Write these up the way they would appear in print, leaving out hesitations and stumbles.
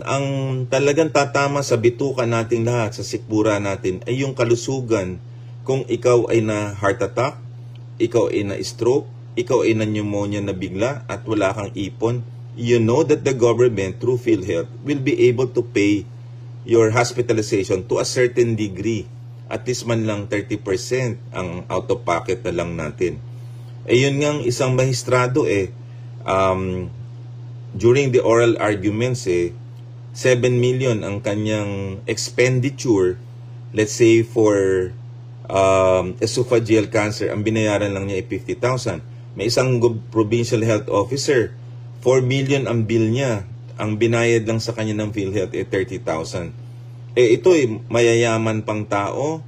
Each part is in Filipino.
Ang talagang tatama sa bituka natin lahat, sa sikmura natin, ay yung kalusugan. Kung ikaw ay na heart attack, ikaw ay na stroke, ikaw ay na pneumonia na bigla at wala kang ipon, you know that the government through PhilHealth will be able to pay your hospitalization to a certain degree. At least man lang 30% ang out of pocket na lang natin. Yun ngang isang mahistrado during the oral arguments 7 million ang kanyang expenditure, let's say for esophageal cancer, ang binayaran lang niya ay 50,000. May isang provincial health officer, 4 million ang bill niya, ang binayad lang sa kanya ng PhilHealth ay 30,000. Ito mayayaman pang tao,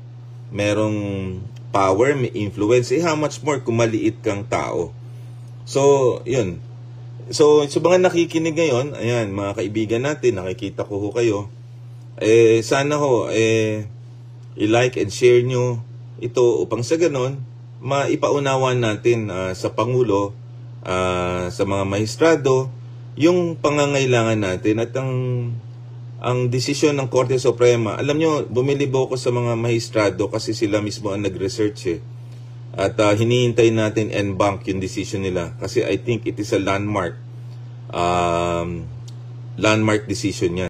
merong power, may influence, how much more kung maliit kang tao. So, yun. So, sa mga nakikinig ngayon, ayan, mga kaibigan natin, nakikita ko kayo, sana i-like and share nyo ito upang sa ganon, maipaunawan natin sa Pangulo, sa mga mahistrado, yung pangangailangan natin at ang desisyon ng Korte Suprema. Alam nyo, bumilib ako sa mga mahistrado kasi sila mismo ang nag-research At hinihintay natin en banc yung decision nila kasi I think it is a landmark decision yan.